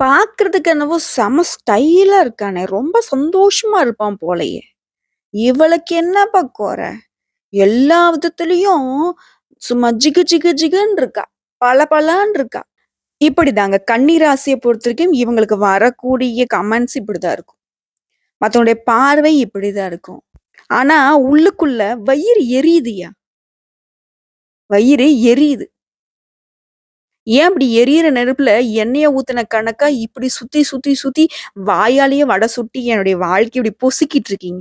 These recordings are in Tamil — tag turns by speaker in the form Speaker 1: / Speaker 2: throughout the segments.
Speaker 1: பார்க்கறதுக்கு என்னவோ செம ஸ்டைலா இருக்கானே! ரொம்ப சந்தோஷமா இருப்பான் போலயே! இவளுக்கு என்னப்பா கொற? எல்லா விதத்துலயும் சும்மா ஜிகு ஜிகு ஜிகுன்னு இருக்கா. பளபளன்னு இருக்கா. இப்படிதாங்க கன்னி ராசிய பொறுத்தவரைக்கும் இவங்களுக்கு வரக்கூடிய கமெண்ட்ஸ் இப்படிதான் இருக்கும். மத்தவங்களுடைய பார்வை இப்படிதான் இருக்கும். ஆனா உள்ளுக்குள்ள வயிறு எரியுதுயா! வயிறு எரியுது. ஏன் அப்படி எரியிற நெருப்புல எண்ணெய ஊத்துன கணக்கா இப்படி சுத்தி, சுத்தி, சுத்தி வாயாலேயே வடை சுட்டி என்னுடைய வாழ்க்கைய இப்படி பொசுக்கிட்டு இருக்கீங்க?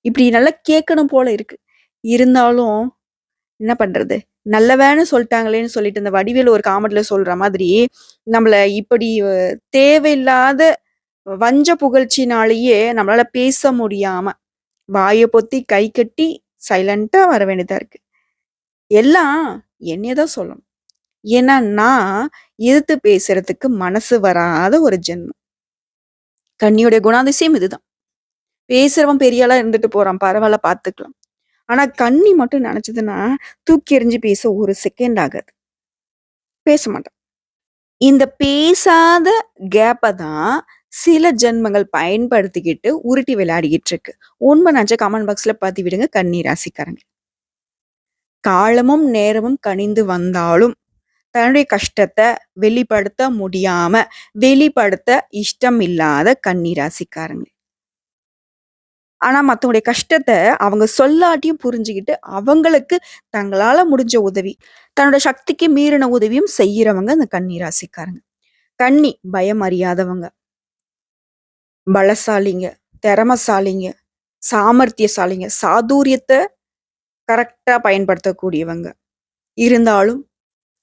Speaker 1: இப்படி நல்லா கேட்கணும் போல இருக்கு. இருந்தாலும் என்ன பண்றது? நல்ல வேன்னு சொல்ட்டாங்களேன்னு சொல்லிட்டு இந்த வடிவேலு ஒரு காமெடில சொல்ற மாதிரி, நம்மள இப்படி தேவையில்லாத வஞ்ச புகழ்ச்சினாலேயே நம்மளால பேச முடியாம, வாய பொத்தி கை கட்டி சைலன்ட்டா வர வேண்டியதா இருக்கு. எல்லாம் என்னைய தான் சொல்லணும். ஏன்னா, நான் எதிர்த்து பேசுறதுக்கு மனசு வராத ஒரு ஜென்மம். கன்னியோட குணாதிசயம் இதுதான். பேசுறவன் பெரிய ஆளா இருந்துட்டு போறான். பரவால்ல பார்த்துக்கலாம். ஆனா கன்னி மட்டும் நெனச்சதுன்னா, தூக்கி எறிஞ்சு பேச ஒரு செகண்ட் ஆகாது. பேச மாட்டான். இந்த பேசாத கேப்ப தான் சில ஜென்மங்கள் பயன்படுத்திக்கிட்டு உருட்டி விளையாடிக்கிட்டு இருக்கு. உண்ம நெனச்சா கமெண்ட் பாக்ஸ்ல பதிவிடுங்க விடுங்க கன்னி ராசிக்காரங்க. காலமும் நேரமும் கனிந்து வந்தாலும் தன்னுடைய கஷ்டத்த வெளிப்படுத்த முடியாம, வெளிப்படுத்த இஷ்டம் இல்லாத கன்னி ராசிக்காரங்க. ஆனா மத்தவங்களுடைய கஷ்டத்த அவங்க சொல்லாட்டியும் புரிஞ்சுகிட்டு, அவங்களுக்கு தங்களால முடிஞ்ச உதவி, தன்னோட சக்திக்கு மீறின உதவியும் செய்யறவங்க அந்த கன்னி ராசிக்காரங்க. கன்னி பயம் அறியாதவங்க, பலசாலிங்க, திறமசாலிங்க, சாமர்த்தியசாலிங்க, சாதுரியத்த கரெக்ட்டா பயன்படுத்தக்கூடியவங்க. இருந்தாலும்,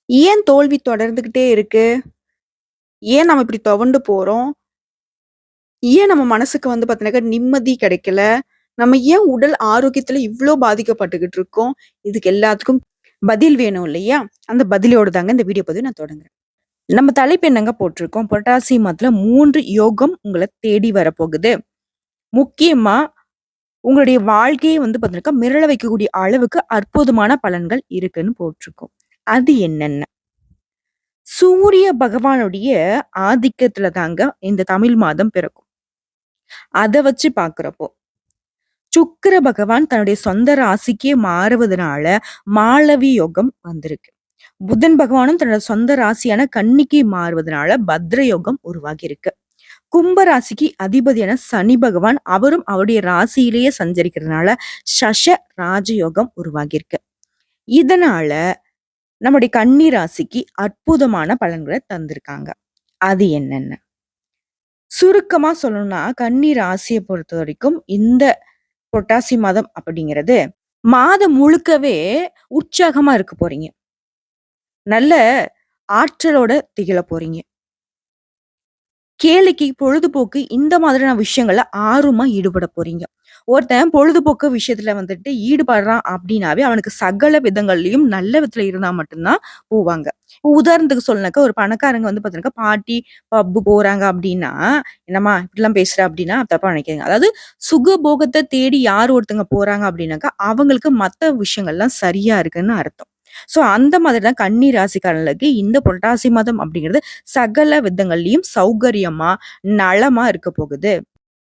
Speaker 1: ஏன் தோல்வி தொடர்ந்துகிட்டே இருக்கு? ஏன் நம்ம இப்படி துவண்டு போறோம்? ஏன் நம்ம மனசுக்கு வந்து பார்த்தீங்கன்னாக்கா நிம்மதி கிடைக்கல? நம்ம ஏன் உடல் ஆரோக்கியத்துல இவ்ளோ பாதிக்கப்பட்டுக்கிட்டு இருக்கோம்? இதுக்கு எல்லாத்துக்கும் பதில் வேணும் இல்லையா? அந்த பதிலோட தாங்க இந்த வீடியோ பதிவு நான் தொடங்குறேன். நம்ம தலைப்பு என்னங்க போட்டிருக்கோம்? புரட்டாசி மாதத்துல 3 யோகம் உங்கள தேடி வரப்போகுது. முக்கியமா உங்களுடைய வாழ்க்கைய வந்து பார்த்தீங்கன்னாக்கா மிரள வைக்கக்கூடிய அளவுக்கு அற்புதமான பலன்கள் இருக்குன்னு போட்டிருக்கோம். அது என்னென்ன? சூரிய பகவானுடைய ஆதிக்கத்துல தாங்க இந்த தமிழ் மாதம் பிறக்கும். அத வச்சு பார்க்கிறப்போ சுக்கிர பகவான் தன்னுடைய சொந்த ராசிக்கே மாறுவதனால மாளவி யோகம் வந்திருக்கு. புதன் பகவானும் தன்னோட சொந்த ராசியான கன்னிக்கு மாறுவதனால பத்ர யோகம் உருவாகி இருக்கு. கும்ப ராசிக்கு அதிபதியான சனி பகவான் அவரும் அவருடைய ராசியிலேயே சஞ்சரிக்கிறதுனால சஷ ராஜயோகம் உருவாகி இருக்கு. இதனால நம்முடைய கன்னி ராசிக்கு அற்புதமான பலன்களை தந்திருக்காங்க. அது என்னென்ன? சுருக்கமா சொல்லணும்னா கன்னி ராசியை பொறுத்த வரைக்கும் இந்த புரட்டாசி மாதம் அப்படிங்கிறது மாதம் முழுக்கவே உற்சாகமா இருக்க போறீங்க. நல்ல ஆற்றலோட திகழ போறீங்க. கேளிக்கை, பொழுதுபோக்கு இந்த மாதிரியான விஷயங்கள்ல ஆர்வமா ஈடுபட போறீங்க. ஒருத்தன் பொழுதுபோக்கு விஷயத்துல வந்துட்டு ஈடுபடுறான் அப்படின்னாவே, அவனுக்கு சகல விதங்கள்லயும் நல்ல விதத்துல இருந்தா மட்டும் தான் போவாங்க. உதாரணத்துக்கு சொல்லனாக்கா, ஒரு பணக்காரங்க வந்து பார்த்தீங்கன்னாக்கா, பார்ட்டி, பப் போறாங்க அப்படின்னா, "என்னம்மா இப்படிலாம் பேசுற?" அப்படின்னா தப்பா நினைக்காதீங்க. அதாவது சுகபோகத்த தேடி யார் ஒருத்தங்க போறாங்க அப்படின்னாக்கா, அவங்களுக்கு மத்த விஷயங்கள்லாம் சரியா இருக்குன்னு அர்த்தம். சோ அந்த மாதிரி தான் கன்னி ராசிக்காரர்களுக்கு இந்த புரட்டாசி மாதம் அப்படிங்கிறது சகல விதங்கள்லயும் சௌகரியமா, நலமா இருக்க போகுது.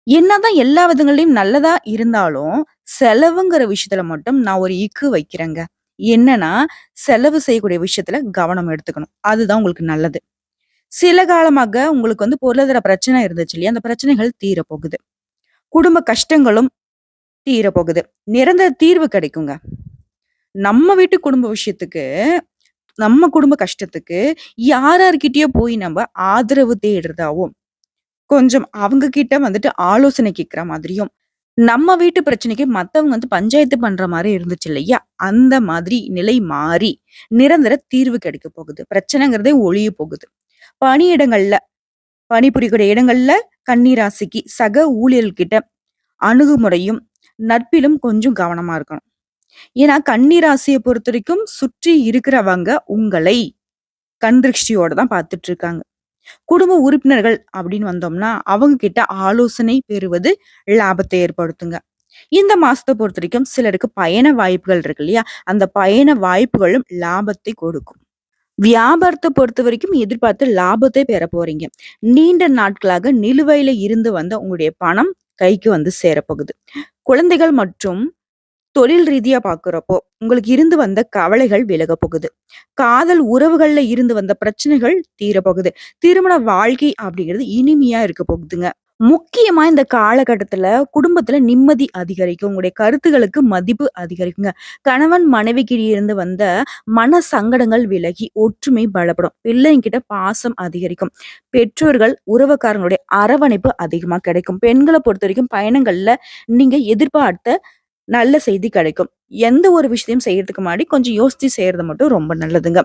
Speaker 1: என்னதான் எல்லா விதங்கள்லயும் நல்லதா இருந்தாலும், செலவுங்கிற விஷயத்துல மட்டும் நான் ஒரு இக்கு வைக்கிறேங்க. என்னன்னா, செலவு செய்யக்கூடிய விஷயத்துல கவனம் எடுத்துக்கணும். அதுதான் உங்களுக்கு நல்லது. சில காலமாக உங்களுக்கு வந்து பொருளாதார பிரச்சனை இருந்துச்சு இல்லையா? அந்த பிரச்சனைகள் தீரப்போகுது. குடும்ப கஷ்டங்களும் தீரப்போகுது. நிரந்தர தீர்வு கிடைக்குங்க. நம்ம வீட்டு குடும்ப விஷயத்துக்கு, நம்ம குடும்ப கஷ்டத்துக்கு யார் யார்கிட்டயோ போய் நம்ம ஆதரவு தேடுறதாவும், கொஞ்சம் அவங்க கிட்ட வந்துட்டு ஆலோசனை கேட்கிற மாதிரியும், நம்ம வீட்டு பிரச்சனைக்கு மத்தவங்க வந்து பஞ்சாயத்து பண்ற மாரி இருந்துச்சு இல்லையா? அந்த மாதிரி நிலை மாறி, நிரந்தர தீர்வு கிடைக்க போகுது. பிரச்சனைங்கிறதே ஒழிய போகுது. பணியிடங்கள்ல, பணிபுரியக்கூடிய இடங்கள்ல கன்னி ராசிக்கு சக ஊழியர்கிட்ட அணுகுமுறையும், நட்பிலும் கொஞ்சம் கவனமா இருக்கணும். ஏன்னா கன்னி ராசிய பொறுத்தவரைக்கும் சுற்றி இருக்கிறவங்க உங்களை கண் திருஷ்டியோட தான் பார்த்துட்டு இருக்காங்க. குடும்ப உறுப்பினர்கள் அப்படின்னு வந்தோம்னா, அவங்க கிட்ட ஆலோசனை பெறுவது லாபத்தை ஏற்படுத்துங்க. இந்த மாசத்த பொறுத்தவரைக்கும் சிலருக்கு பயண வாய்ப்புகள் இருக்கு இல்லையா? அந்த பயண வாய்ப்புகளும் லாபத்தை கொடுக்கும். வியாபாரத்த பொறுத்தவரைக்கும் எதிர்பார்த்த லாபத்தை பெற போறீங்க. நீண்ட நாட்களாக நிலுவையில இருந்து வந்த உங்களுடைய பணம் கைக்கு வந்து சேரப்போகுது. குழந்தைகள் மற்றும் தொழில் ரீதியா பார்க்குறப்போ, உங்களுக்கு இருந்து வந்த கவலைகள் விலகப் போகுது. காதல் உறவுகள்ல இருந்து வந்த பிரச்சனைகள் தீரப்போகுது. திருமண வாழ்க்கை அப்படிங்கிறது இனிமையா இருக்க போகுதுங்க. முக்கியமா இந்த காலகட்டத்துல குடும்பத்துல நிம்மதி அதிகரிக்கும். உங்களுடைய கருத்துகளுக்கு மதிப்பு அதிகரிக்குங்க. கணவன் மனைவிக்கிட்ட இருந்து வந்த மன சங்கடங்கள் விலகி ஒற்றுமை பலப்படும். பிள்ளைங்கிட்ட பாசம் அதிகரிக்கும். பெற்றோர்கள், உறவுக்காரங்களுடைய அரவணைப்பு அதிகமா கிடைக்கும். பெண்கள பொறுத்தவரைக்கும் பயணங்கள்ல நீங்க எதிர்பார்த்த நல்ல செய்தி கிடைக்கும். எந்த ஒரு விஷயத்தையும் செய்யறதுக்கு முன்னாடி கொஞ்சம் யோசிச்சு செய்யறது மட்டும் ரொம்ப நல்லதுங்க.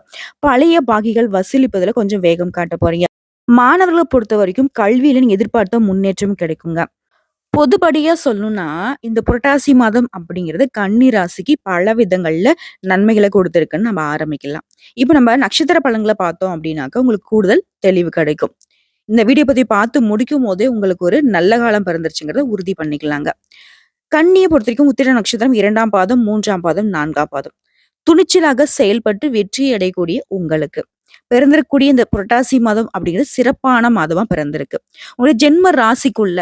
Speaker 1: பழைய பாக்கிகள் வசூலிப்பதுல கொஞ்சம் வேகம் காட்ட போறீங்க. மாணவர்கள பொறுத்தவரைக்கும் கல்வியில நீங்க எதிர்பார்த்த முன்னேற்றம் கிடைக்குங்க. பொதுப்படியா சொல்லணும்னா, இந்த புரட்டாசி மாதம் அப்படிங்கிறது கன்னி ராசிக்கு பல விதங்கள்ல நன்மைகள கொடுத்திருக்குன்னு நம்ம ஆரம்பிக்கலாம். இப்ப நம்ம நட்சத்திர பலன்கள பார்த்தோம் அப்படின்னாக்க, உங்களுக்கு கூடுதல் தெளிவு கிடைக்கும். இந்த வீடியோ பத்தி பார்த்து முடிக்கும்போதே உங்களுக்கு ஒரு நல்ல காலம் பிறந்துருச்சுங்கிறத உறுதி பண்ணிக்கலாங்க. கன்னிய பொறுத்தவரைக்கும் உத்திர நட்சத்திரம் 2ஆம் பாதம், 3ஆம் பாதம், 4ஆம் பாதம். துணிச்சலாக செயல்பட்டு வெற்றி அடையக்கூடிய உங்களுக்கு. பிறந்திருக்கக்கூடிய இந்த புரட்டாசி மாதம் அப்படிங்கிறது சிறப்பான மாதமா பிறந்திருக்கு. உங்களுடைய ஜென்ம ராசிக்குள்ள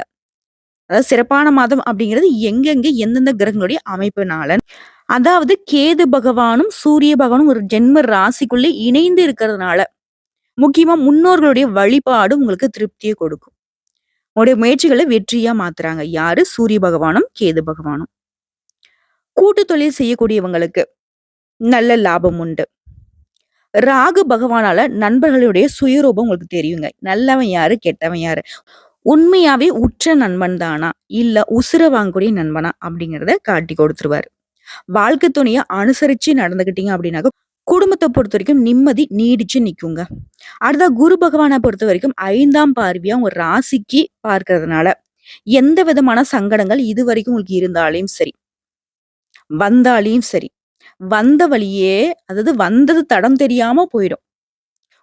Speaker 1: அதாவது சிறப்பான மாதம் அப்படிங்கிறது எங்கெங்க எந்தெந்த கிரகங்களுடைய அமைப்புனால அதாவது கேது பகவானும் சூரிய பகவானும் ஒரு ஜென்ம ராசிக்குள்ளே இணைந்து இருக்கிறதுனால முக்கியமா முன்னோர்களுடைய வழிபாடு உங்களுக்கு திருப்தியை கொடுக்கும். உங்களுடைய முயற்சிகளை வெற்றியா மாத்துறாங்க. யாரு? சூரிய பகவானும் கேது பகவானும். கூட்டு தொழில் செய்யக்கூடியவங்களுக்கு நல்ல லாபம் உண்டு. ராகு பகவானால நண்பர்களுடைய சுயரூபம் உங்களுக்கு தெரியுங்க. நல்லவன் யாரு? கெட்டவன் யாரு? உண்மையாவே உற்ற நண்பன் தானா? இல்ல உசுர வாங்கக்கூடிய நண்பனா? அப்படிங்கிறத காட்டி கொடுத்துருவாரு. வாழ்க்கை துணைய அனுசரிச்சு நடந்துக்கிட்டீங்க அப்படின்னாக்க, குடும்பத்த பொறுத்தவரைக்கும் நிம்மதி நீடிச்சு நிக்குங்க. அடுத்தா குரு பகவான பொறுத்தவரைக்கும் 5ஆம் பார்வையா உங்க ராசிக்கு பார்க்கிறதுனால, எந்த விதமான சங்கடங்கள் இதுவரைக்கும் உங்களுக்கு இருந்தாலும் சரி, வந்தாலும் சரி, வந்த வழியே அதாவது வந்தது தடம் தெரியாம போயிடும்.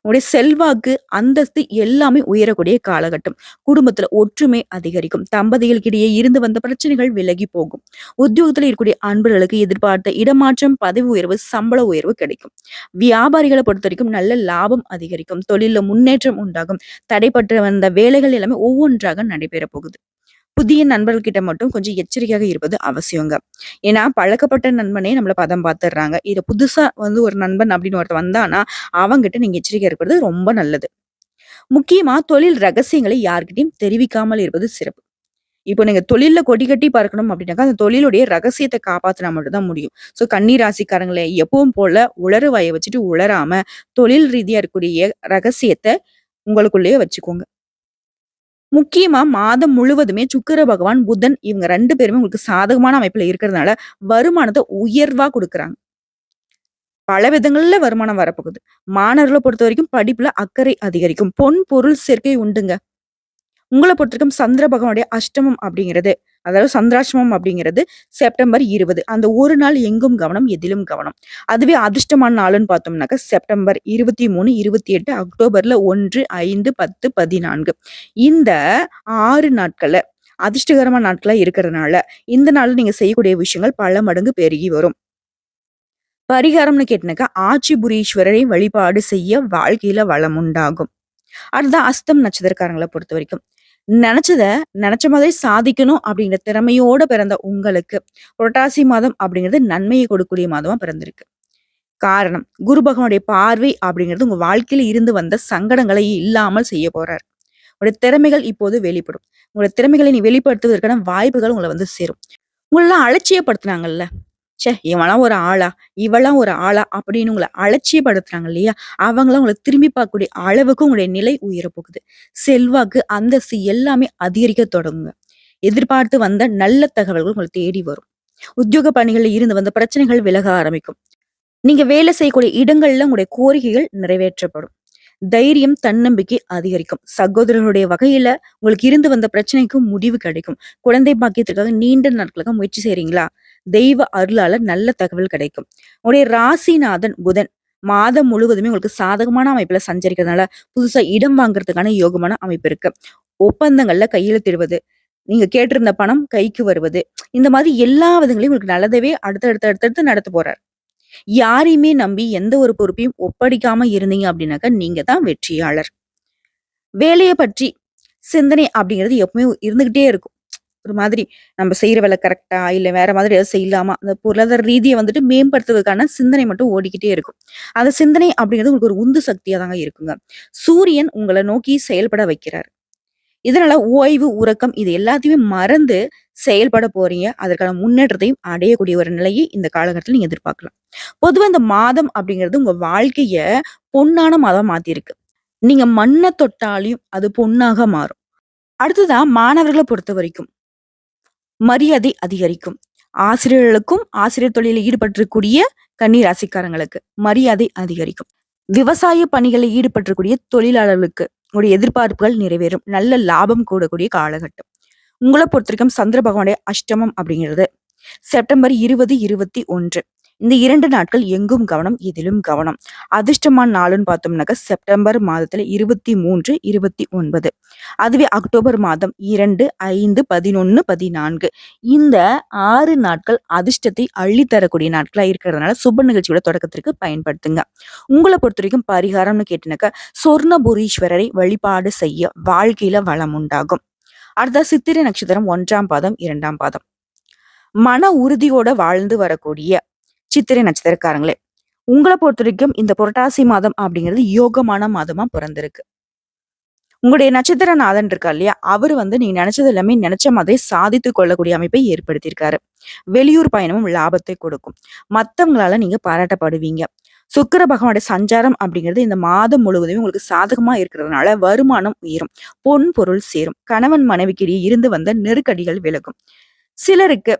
Speaker 1: உங்களுடைய செல்வாக்கு, அந்தஸ்து எல்லாமே உயரக்கூடிய காலகட்டம். குடும்பத்துல ஒற்றுமை அதிகரிக்கும். தம்பதிகளுக்கிடையே இருந்து வந்த பிரச்சனைகள் விலகி போகும். உத்தியோகத்துல இருக்கக்கூடிய அன்பர்களுக்கு எதிர்பார்த்த இடமாற்றம், பதவி உயர்வு, சம்பள உயர்வு கிடைக்கும். வியாபாரிகளை பொறுத்தவரைக்கும் நல்ல லாபம் அதிகரிக்கும். தொழில்ல முன்னேற்றம் உண்டாகும். தடைப்பட்டு வந்த வேலைகள் எல்லாமே ஒவ்வொன்றாக நடைபெற போகுது. புதிய நண்பர்கள் கிட்ட மட்டும் கொஞ்சம் எச்சரிக்கையாக இருப்பது அவசியங்க. ஏன்னா பழக்கப்பட்ட நண்பனே நம்மள பதம் பார்த்துடுறாங்க. இத புதுசா வந்து ஒரு நண்பன் அப்படின்னு ஒருத்தன் வந்தானா, அவங்கிட்ட நீங்க எச்சரிக்கையா இருக்கிறது ரொம்ப நல்லது. முக்கியமா தொழில் ரகசியங்களை யார்கிட்டயும் தெரிவிக்காமல் இருப்பது சிறப்பு. இப்போ நீங்க தொழில்ல கொடி கட்டி பறக்கணும் அப்படின்னாக்கா, அந்த தொழிலுடைய ரகசியத்த காப்பாத்துனா மட்டும் தான் முடியும். கன்னி ராசிக்காரங்களே எப்பவும் போல உளறு வாய வச்சுட்டு உளராம, தொழில் ரீதியா இருக்கக்கூடிய ரகசியத்த உங்களுக்குள்ளேயே வச்சுக்கோங்க. முக்கியமா மாதம் முழுவதுமே சுக்கிர பகவான், புதன் இவங்க 2 பேருமே உங்களுக்கு சாதகமான அமைப்புல இருக்கிறதுனால, வருமானத்த உயர்வா குடுக்குறாங்க. பல விதங்கள்ல வருமானம் வரப்போகுது. மாணவர்கள பொறுத்தவரைக்கும் படிப்புல அக்கறை அதிகரிக்கும். பொன், பொருள் சேர்க்கை உண்டுங்க. உங்கள பொறுத்தவரைக்கும் சந்திர பகவானுடைய அஷ்டமம் அப்படிங்கிறது, அதாவது சந்திராஷ்டமம் அப்படிங்கிறது செப்டம்பர் 20. அந்த ஒரு நாள் எங்கும் கவனம், எதிலும் கவனம். அதுவே அதிர்ஷ்டமான நாளுன்னு பார்த்தோம்னாக்க செப்டம்பர் 23, 28, அக்டோபர்ல 1, 5, 10, 14. இந்த 6 நாட்கள்ல அதிர்ஷ்டகரமான நாட்களா இருக்கிறதுனால, இந்த நாள்ல நீங்க செய்யக்கூடிய விஷயங்கள் பல மடங்கு பெருகி வரும். பரிகாரம்னு கேட்டனாக்கா, ஆச்சிபுரீஸ்வரரை வழிபாடு செய்ய வாழ்க்கையில வளம் உண்டாகும். அடுத்ததான் அஸ்தம் நட்சத்திரக்காரங்கள பொறுத்தவரைக்கும், நெனச்சத நெனச்ச மாதிரி சாதிக்கணும் அப்படிங்கிற திறமையோட பிறந்த உங்களுக்கு, புரட்டாசி மாதம் அப்படிங்கிறது நன்மையை கொடுக்கக்கூடிய மாதமா பிறந்திருக்கு. காரணம், குரு பகவானுடைய பார்வை அப்படிங்கிறது உங்க வாழ்க்கையில இருந்து வந்த சங்கடங்களை இல்லாமல் செய்ய போறார். உங்களுடைய திறமைகள் இப்போது வெளிப்படும். உங்களுடைய திறமைகளை நீ வெளிப்படுத்துவதற்கான வாய்ப்புகள் உங்கள வந்து சேரும். உங்களலாம் அலட்சியப்படுத்துனாங்கல்ல. ச்சே! இவன்லாம் ஒரு ஆளா? இவளாம் ஒரு ஆளா? அப்படின்னு உங்கள அலட்சியப்படுத்துறாங்க இல்லையா? அவங்கலாம் உங்கள திரும்பி பார்க்கக்கூடிய அளவுக்கு உங்களுடைய நிலை உயரப் போகுது. செல்வாக்கு, அந்தஸ்து எல்லாமே அதிகரிக்க தொடங்குங்க. எதிர்பார்த்து வந்த நல்ல தகவல்கள் உங்கள தேடி வரும். உத்தியோக பணிகள்ல இருந்து வந்த பிரச்சனைகள் விலக ஆரம்பிக்கும். நீங்க வேலை செய்யக்கூடிய இடங்கள்ல உங்களுடைய கோரிக்கைகள் நிறைவேற்றப்படும். தைரியம், தன்னம்பிக்கை அதிகரிக்கும். சகோதரர்களுடைய வகையில உங்களுக்கு இருந்து வந்த பிரச்சனைக்கு முடிவு கிடைக்கும். குழந்தை பாக்கியத்திற்காக நீண்ட நாட்களாக முயற்சி செய்றீங்களா? தெய்வ அருளால நல்ல தகவல் கிடைக்கும். உங்களுடைய ராசிநாதன் புதன் மாதம் முழுவதுமே உங்களுக்கு சாதகமான அமைப்புல சஞ்சரிக்கிறதுனால, புதுசா இடம் வாங்குறதுக்கான யோகமான அமைப்பு இருக்கு. ஒப்பந்தங்கள்ல கையெழுத்திடுவது, நீங்க கேட்டிருந்த பணம் கைக்கு வருவது, இந்த மாதிரி எல்லா விதங்களையும் உங்களுக்கு நல்லதவே அடுத்தடுத்து அடுத்தடுத்து நடத்த போறார். யாரையுமே நம்பி எந்த ஒரு பொறுப்பையும் ஒப்படைக்காம இருந்தீங்க அப்படின்னாக்கா, நீங்க தான் வெற்றியாளர். வேலைய பற்றி சிந்தனை அப்படிங்கிறது எப்பவுமே இருந்துகிட்டே இருக்கும். ஒரு மாதிரி நம்ம செய்ற வேலை கரெக்ட்டா? இல்ல வேற மாதிரி ஏதாவது செய்யலாமா? அந்த பொருளாதார ரீதிய வந்துட்டு மேம்படுத்துவதற்கான சிந்தனை மட்டும் ஓடிக்கிட்டே இருக்கும். அந்த சிந்தனை அப்படிங்கிறது உங்களுக்கு ஒரு உந்து சக்தியா தாங்க இருக்குங்க. சூரியன் உங்கள நோக்கி செயல்பட வைக்கிறார். இதனால ஓய்வு, உறக்கம் இது எல்லாத்தையுமே மறந்து செயல்பட போறீங்க. அதற்கான முன்னேற்றத்தையும் அடையக்கூடிய ஒரு நிலையை இந்த காலகட்டத்தில நீங்க எதிர்பார்க்கலாம். பொதுவா இந்த மாதம் அப்படிங்கிறது உங்க வாழ்க்கைய பொன்னான மாதமா மாத்தியிருக்கு. நீங்க மண்ண தொட்டாலும் அது பொன்னாக மாறும். அடுத்ததா மாணவர்கள பொறுத்தவரைக்கும் மரியாதை அதிகரிக்கும். ஆசிரியர்களுக்கும், ஆசிரியர் தொழிலில் ஈடுபட்டிருக்கக்கூடிய கன்னி ராசிக்காரங்களுக்கு மரியாதை அதிகரிக்கும். விவசாய பணிகளில் ஈடுபட்டிருக்கக்கூடிய தொழிலாளர்களுக்கு உங்களுடைய எதிர்பார்ப்புகள் நிறைவேறும். நல்ல லாபம் கூடக்கூடிய காலகட்டம். உங்கள பொறுத்தவரைக்கும் சந்திர பகவானுடைய அஷ்டமம் அப்படிங்கிறது செப்டம்பர் 20, 21 இந்த 2 நாட்கள் எங்கும் கவனம், எதிலும் கவனம். அதிர்ஷ்டமான நாளுன்னு பார்த்தோம்னாக்கா செப்டம்பர் மாதத்துல 23, 29. அதுவே அக்டோபர் மாதம் 2, 5, 11, 14 இந்த 6 நாட்கள் அதிர்ஷ்டத்தை அள்ளித்தரக்கூடிய நாட்களா இருக்கிறதுனால சுப நிகழ்ச்சியோட தொடக்கத்திற்கு பயன்படுத்துங்க. உங்கள பொறுத்தவரைக்கும் பரிகாரம்னு கேட்டினாக்கா சொர்ணபுரீஸ்வரரை வழிபாடு செய்ய வாழ்க்கையில வளம் உண்டாகும். அடுத்த சித்திரை நட்சத்திரம் 1ஆம் பாதம், 2ஆம் பாதம். மன உறுதியோட வாழ்ந்து வரக்கூடிய சித்திரை நட்சத்திரக்காரங்களே, உங்கள பொறுத்தவரைக்கும் இந்த புரட்டாசி மாதம் அப்படிங்கிறது யோகமான மாதமா பிறந்திருக்கு. உங்களுடைய நட்சத்திரநாதன் இருக்கார் இல்லையா? அவரு நீங்க நினைச்சது எல்லாமே நினைச்ச மாதிரி சாதித்துக் கொள்ளக்கூடிய அமைப்பை ஏற்படுத்தியிருக்காரு. வெளியூர் பயணமும் லாபத்தை கொடுக்கும். மத்தவங்களால நீங்க பாராட்டப்படுவீங்க. சுக்கிர பகவானுடைய சஞ்சாரம் அப்படிங்கிறது இந்த மாதம் முழுவதுமே உங்களுக்கு சாதகமா இருக்கிறதுனால வருமானம் உயரும். பொன் பொருள் சேரும். கணவன் மனைவிக்கிடையே இருந்து வந்த நெருக்கடிகள் விலகும். சிலருக்கு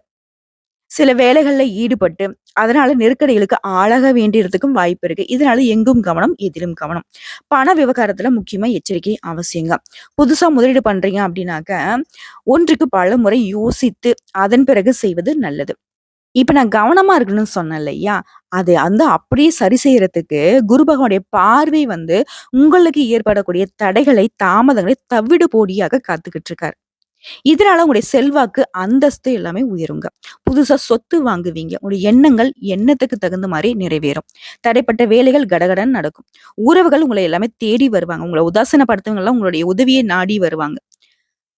Speaker 1: சில வேலைகள்ல ஈடுபட்டு, அதனால நெருக்கடிகளுக்கு ஆளாக வேண்டியதுக்கும் வாய்ப்பு இருக்கு. இதனால எங்கும் கவனம், எதிலும் கவனம். பண விவகாரத்துல முக்கியமா எச்சரிக்கை அவசியங்க. புதுசா முதலீடு பண்றீங்க அப்படின்னாக்க, ஒன்றுக்கு பலமுறை யோசித்து அதன் பிறகு செய்வது நல்லது. இப்ப நான் கவனமா இருக்கணும்னு சொன்னேன் இல்லையா? அது அப்படியே சரி செய்யறதுக்கு குரு பகவானுடைய பார்வை உங்களுக்கு ஏற்படக்கூடிய தடைகளை, தாமதங்களை தவிடு பொடியாக காத்துக்கிட்டு இருக்காரு. இதனால உங்களுடைய செல்வாக்கு, அந்தஸ்து எல்லாமே உயருங்க. புதுசா சொத்து வாங்குவீங்க. உங்களுடைய எண்ணங்கள் எண்ணத்துக்கு தகுந்த மாரி நிறைவேறும். தடைப்பட்ட வேலைகள் கடகடன்னு நடக்கும். உறவுகள் உங்களை எல்லாமே தேடி வருவாங்க. உங்கள உதாசீனப்படுத்தவங்க எல்லாம் உங்களுடைய உதவியை நாடி வருவாங்க.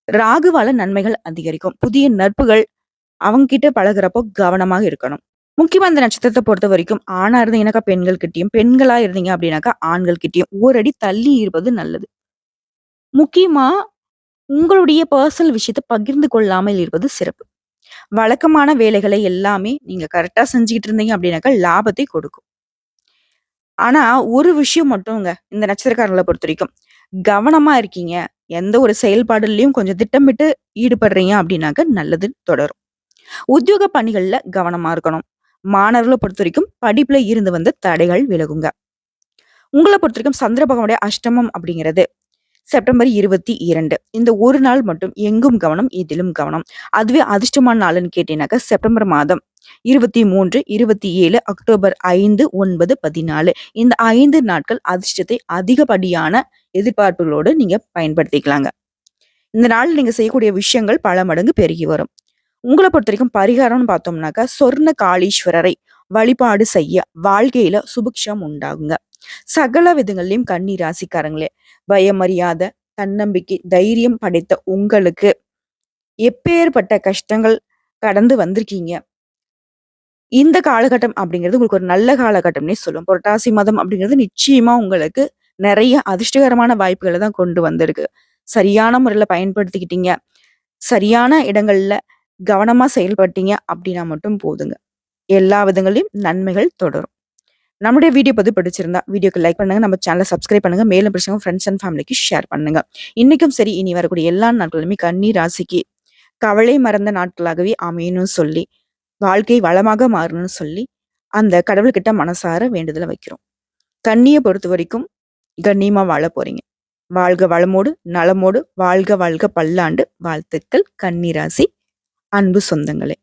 Speaker 1: ராகுவால நன்மைகள் அதிகரிக்கும். புதிய நட்புகள் அவங்க கிட்ட பழகுறப்போ கவனமாக இருக்கணும். முக்கியமா இந்த நட்சத்திரத்த பொறுத்தவரைக்கும் ஆணா இருந்தீங்கன்னாக்கா பெண்கள் கிட்டயும், பெண்களா இருந்தீங்க அப்படின்னாக்கா ஆண்கள் கிட்டயும் ஓரடி தள்ளி இருப்பது நல்லது. முக்கியமா உங்களுடைய பர்சனல் விஷயத்த பகிர்ந்து கொள்ளாமல் இருப்பது சிறப்பு. வழக்கமான வேலைகளை எல்லாமே நீங்க கரெக்ட்டா செஞ்சுகிட்டு இருந்தீங்க அப்படின்னாக்கா லாபத்தை கொடுக்கும். ஆனா ஒரு விஷயம் மட்டும்ங்க, இந்த நட்சத்திரக்காரங்கள பொறுத்தவரைக்கும், கவனமா இருக்கீங்க. எந்த ஒரு செயல்பாடுலயும் கொஞ்சம் திட்டமிட்டு ஈடுபடுறீங்க அப்படின்னாக்க நல்லது தொடரும். உத்தியோக பணிகள்ல கவனமா இருக்கணும். மாணவர்கள பொறுத்தவரைக்கும் படிப்புல இருந்து வந்த தடைகள் விலகுங்க. உங்கள பொறுத்தவரைக்கும் சந்திர பகவானுடைய அஷ்டமம் அப்படிங்கிறது செப்டம்பர் 22 இந்த ஒரு நாள் மட்டும் எங்கும் கவனம், எதிலும் கவனம். அதுவே அதிர்ஷ்டமான நாளுன்னு கேட்டீங்கன்னாக்கா செப்டம்பர் மாதம் 23, 27, அக்டோபர் 5, 9, 14 இந்த 5 நாட்கள் அதிர்ஷ்டத்தை அதிகப்படியான எதிர்பார்ப்புகளோடு நீங்க பயன்படுத்திக்கலாங்க. இந்த நாள் நீங்க செய்யக்கூடிய விஷயங்கள் பல மடங்கு பெருகி வரும். உங்கள பொறுத்தவரைக்கும் பரிகாரம்னு பார்த்தோம்னாக்கா சொர்ண காளீஸ்வரரை வழிபாடு செய்ய வாழ்க்கையில சுபிக்ஷம் உண்டாகுங்க. சகல விதங்கள்லயும் கன்னி ராசிக்காரங்களே, பயமறியாத தன்னம்பிக்கை, தைரியம் படைத்த உங்களுக்கு எப்பேற்பட்ட கஷ்டங்கள் கடந்து வந்திருக்கீங்க. இந்த காலகட்டம் அப்படிங்கிறது உங்களுக்கு ஒரு நல்ல காலகட்டம்னே சொல்லும். புரட்டாசி மாதம் அப்படிங்கிறது நிச்சயமா உங்களுக்கு நிறைய அதிர்ஷ்டகரமான வாய்ப்புகள தான் கொண்டு வந்திருக்கு. சரியான முறையில பயன்படுத்திக்கிட்டீங்க. சரியான இடங்கள்ல கவனமா செயல்பட்டீங்க அப்படின்னா மட்டும் போதுங்க. எல்லா விதங்களிலும் நன்மைகள் தொடரும். நம்முடைய வீடியோ பதிவு பிடிச்சிருந்தா வீடியோக்கு லைக் பண்ணுங்க. நம்ம சேனலை சப்ஸ்கிரைப் பண்ணுங்க. மேலும் பிடிச்சவங்க ஃப்ரெண்ட்ஸ் அண்ட் ஃபேமிலிக்கு ஷேர் பண்ணுங்க. இன்னைக்கும் சரி, இனி வரக்கூடிய எல்லா நாட்களுமே கன்னி ராசிக்கு கவலை மறந்த நாட்களாகவே அமையணும்னு சொல்லி, வாழ்க்கை வளமாக மாறணும்னு சொல்லி, அந்த கடவுள்கிட்ட மனசார வேண்டுதல வைக்கிறோம். கன்னிய பொறுத்த வரைக்கும் கண்ணியமா வாழ போறீங்க. வாழ்க வளமோடு, நலமோடு, வாழ்க வாழ்க பல்லாண்டு வாழ்த்துக்கள் கன்னி ராசி அன்பு சொந்தங்களே.